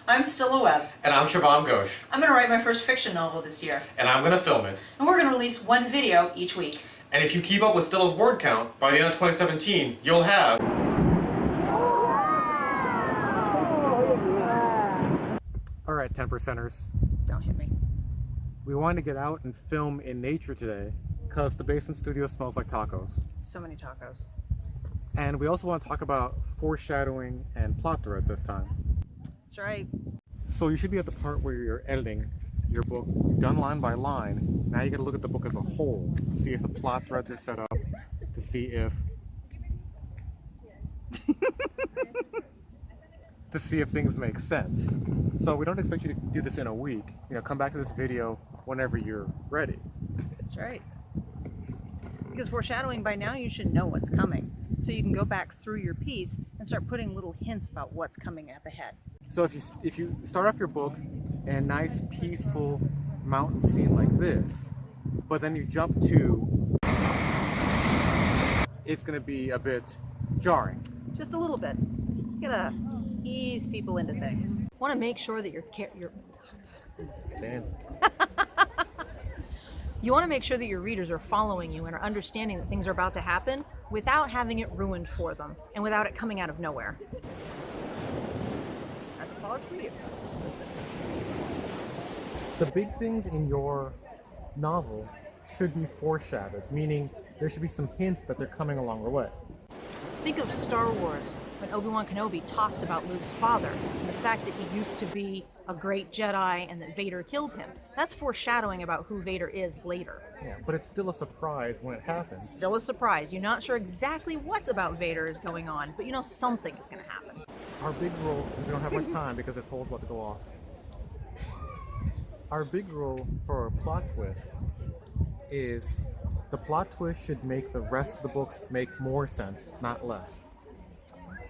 I'm Stila Webb. And I'm Shuvom Ghosh. I'm going to write my first fiction novel this year. And I'm going to film it. And we're going to release one video each week. And if you keep up with Stila's word count, by the end of 2017, you'll have... Alright, 10%ers. Don't hit me. We wanted to get out and film in nature today, because the basement studio smells like tacos. So many tacos. And we also want to talk about foreshadowing and plot threads this time. That's right. So you should be at the part where you're editing your book. You've done line by line. Now you got to look at the book as a whole to see if the plot threads are set up, to see if things make sense. So we don't expect you to do this in a week. You know, come back to this video whenever you're ready. That's right. Because foreshadowing, by now you should know what's coming. So you can go back through your piece and start putting little hints about what's coming up ahead. So if you start off your book in a nice peaceful mountain scene like this, but then you jump to, it's going to be a bit jarring. Just a little bit. You gotta ease people into things. Want to make sure that you want to make sure that your readers are following you and are understanding that things are about to happen without having it ruined for them and without it coming out of nowhere. That's a pause for you. The big things in your novel should be foreshadowed, meaning there should be some hints that they're coming along the way. Think of Star Wars when Obi-Wan Kenobi talks about Luke's father and the fact that he used to be a great Jedi and that Vader killed him. That's foreshadowing about who Vader is later. Yeah, but it's still a surprise when it happens. Still a surprise. You're not sure exactly what's about Vader is going on, but you know something is going to happen. Our big rule, we don't have much time because this hole's about to go off. Our big rule for a plot twist is the plot twist should make the rest of the book make more sense, not less.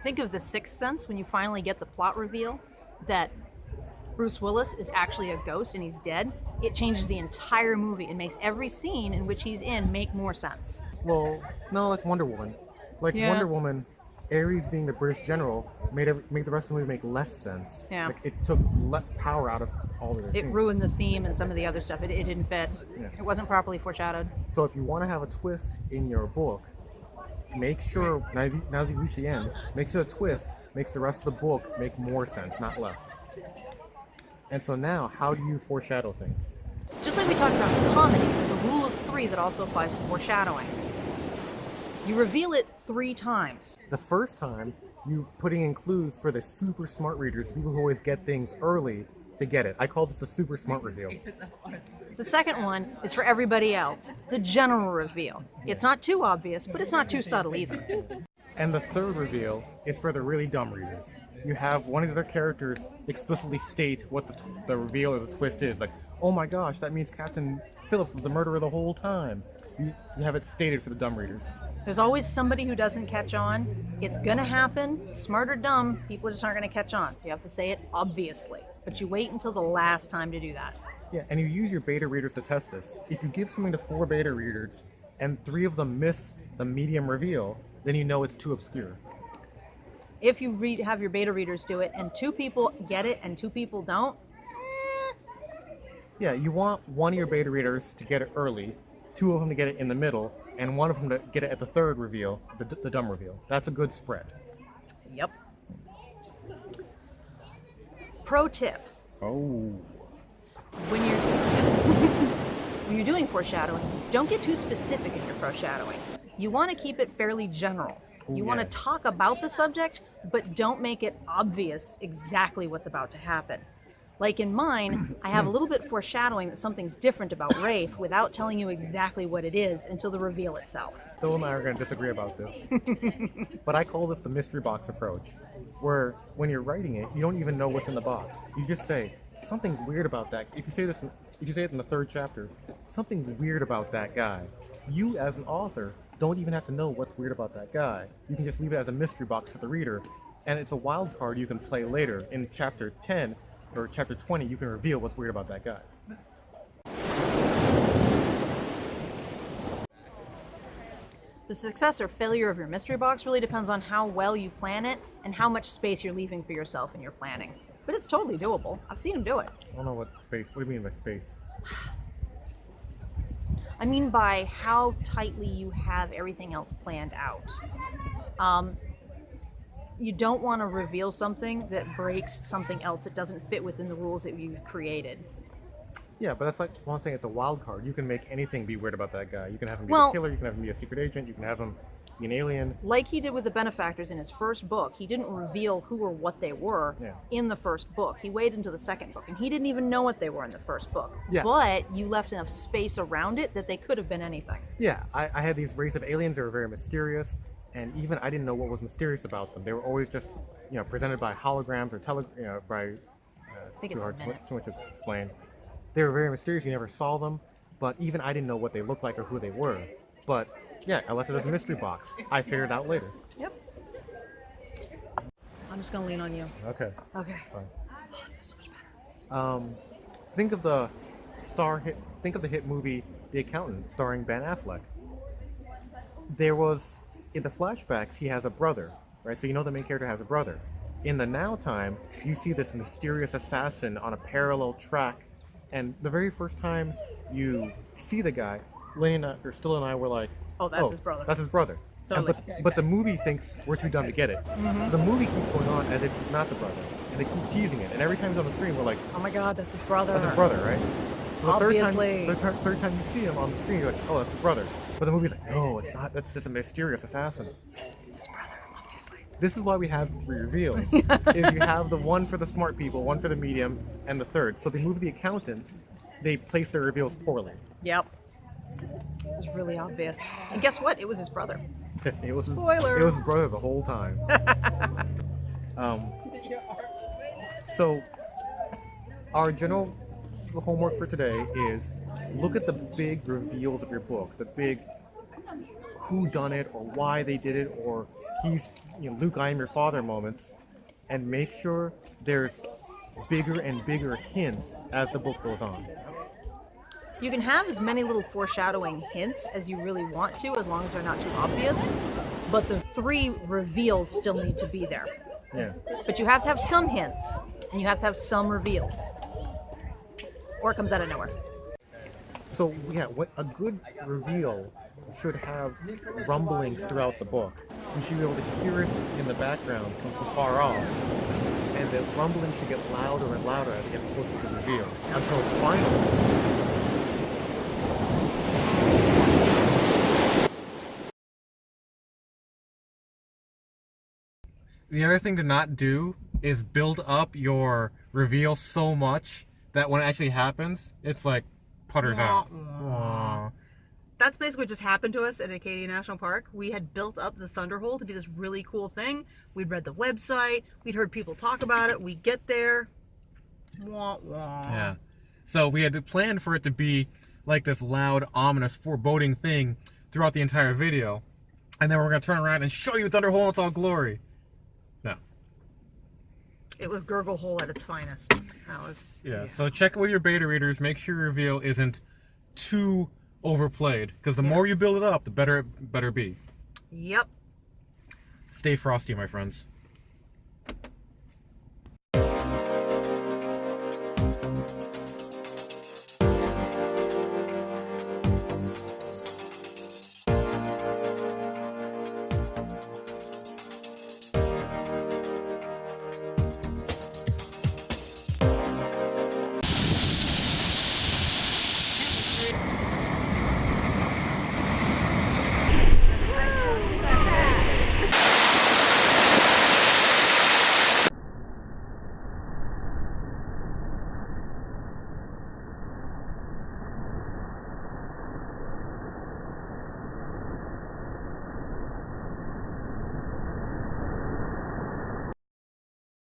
Think of The Sixth Sense when you finally get the plot reveal that Bruce Willis is actually a ghost and he's dead. It changes the entire movie and makes every scene in which he's in make more sense. Well, no, like Wonder Woman. Wonder Woman, Ares being the British general made the rest of the movie make less sense. Yeah. Like, it took power out of all of this. It ruined the theme and some of the other stuff. It didn't fit. Yeah. It wasn't properly foreshadowed. So if you want to have a twist in your book, make sure, now that you reach the end, make sure the twist makes the rest of the book make more sense, not less. And so now, how do you foreshadow things? Just like we talked about comedy, there's a rule of 3 that also applies to foreshadowing. You reveal it 3 times. The first time, you putting in clues for the super smart readers, people who always get things early to get it. I call this a super smart reveal. The second one is for everybody else, the general reveal. It's not too obvious, but it's not too subtle either. And the third reveal is for the really dumb readers. You have one of the characters explicitly state what the reveal or the twist is. Like, oh my gosh, that means Captain Phillips was the murderer the whole time. You have it stated for the dumb readers. There's always somebody who doesn't catch on. It's gonna happen, smart or dumb, people just aren't gonna catch on. So you have to say it obviously, but you wait until the last time to do that. Yeah, and you use your beta readers to test this. If you give something to 4 beta readers and 3 of them miss the medium reveal, then you know it's too obscure. If you have your beta readers do it and 2 people get it and 2 people don't, Yeah, you want one of your beta readers to get it early, 2 of them to get it in the middle, and 1 of them to get it at the third reveal, the dumb reveal. That's a good spread. Yep. Pro tip. Oh. When you're doing foreshadowing, don't get too specific in your foreshadowing. You want to keep it fairly general. You want to talk about the subject, but don't make it obvious exactly what's about to happen. Like in mine, I have a little bit foreshadowing that something's different about Rafe without telling you exactly what it is until the reveal itself. Phil and I are going to disagree about this. But I call this the mystery box approach, where when you're writing it, you don't even know what's in the box. You just say, something's weird about that. If you say it in the 3rd chapter, something's weird about that guy. You, as an author, don't even have to know what's weird about that guy. You can just leave it as a mystery box for the reader, and it's a wild card you can play later. In chapter 10 or chapter 20, you can reveal what's weird about that guy. The success or failure of your mystery box really depends on how well you plan it and how much space you're leaving for yourself in your planning. but it's totally doable. I've seen him do it. I don't know what space. What do you mean by space? I mean by how tightly you have everything else planned out. You don't want to reveal something that breaks something else that doesn't fit within the rules that you've created. Yeah, but that's like, well, I'm saying it's a wild card. You can make anything be weird about that guy. You can have him be Well- a killer, you can have him be a secret agent, you can have him be an alien. Like he did with the benefactors in his first book, he didn't reveal who or what they were in the first book. He waited until the second book, and he didn't even know what they were in the first book. Yeah. But you left enough space around it that they could have been anything. Yeah, I had these race of aliens that were very mysterious, and even I didn't know what was mysterious about them. They were always just, presented by holograms or by. I think it's a minute. Too much to explain. They were very mysterious. You never saw them, but even I didn't know what they looked like or who they were. But yeah, I left it as a mystery box. I figured it out later. Yep. I'm just gonna lean on you. Okay. Okay. Fine. Oh, this is so much better. Think of the hit movie The Accountant, starring Ben Affleck. There was, in the flashbacks, he has a brother, right? So the main character has a brother. In the now time, you see this mysterious assassin on a parallel track, and the very first time you see the guy, Stila and I were like, Oh, that's his brother. That's his brother. Totally. But the movie thinks we're too dumb to get it. So the movie keeps going on as if it's not the brother. And they keep teasing it. And every time he's on the screen, we're like, Oh my God, that's his brother. that's his brother, right? So Obviously. the third time you see him on the screen, you're like, oh, that's his brother. But the movie's like, no, it's not. That's just a mysterious assassin. It's his brother, obviously. This is why we have 3 reveals. Is you have the one for the smart people, one for the medium, and the third. So they move The Accountant. They place their reveals poorly. Yep. It was really obvious. And guess what? It was his brother. It was Spoiler. It was his brother the whole time. So our general homework for today is look at the big reveals of your book, the big who done it or why they did it or he's Luke, I am your father moments, and make sure there's bigger and bigger hints as the book goes on. You can have as many little foreshadowing hints as you really want to, as long as they're not too obvious. But the 3 reveals still need to be there. Yeah. But you have to have some hints, and you have to have some reveals. Or it comes out of nowhere. So yeah, what a good reveal should have rumblings throughout the book. You should be able to hear it in the background from far off, and the rumbling should get louder and louder as it gets closer to the reveal until it's final. The other thing to not do is build up your reveal so much that when it actually happens, it's like putters out. Aww. That's basically what just happened to us at Acadia National Park. We had built up the Thunderhole to be this really cool thing. We'd read the website. We'd heard people talk about it. We get there. Wah, wah. Yeah. So we had to plan for it to be like this loud, ominous, foreboding thing throughout the entire video. And then we're going to turn around and show you Thunderhole in its all glory. No. It was Gurgle Hole at its finest. That was... Yeah, so check it with your beta readers. Make sure your reveal isn't too overplayed. Because the more you build it up, the better it better be. Yep. Stay frosty, my friends.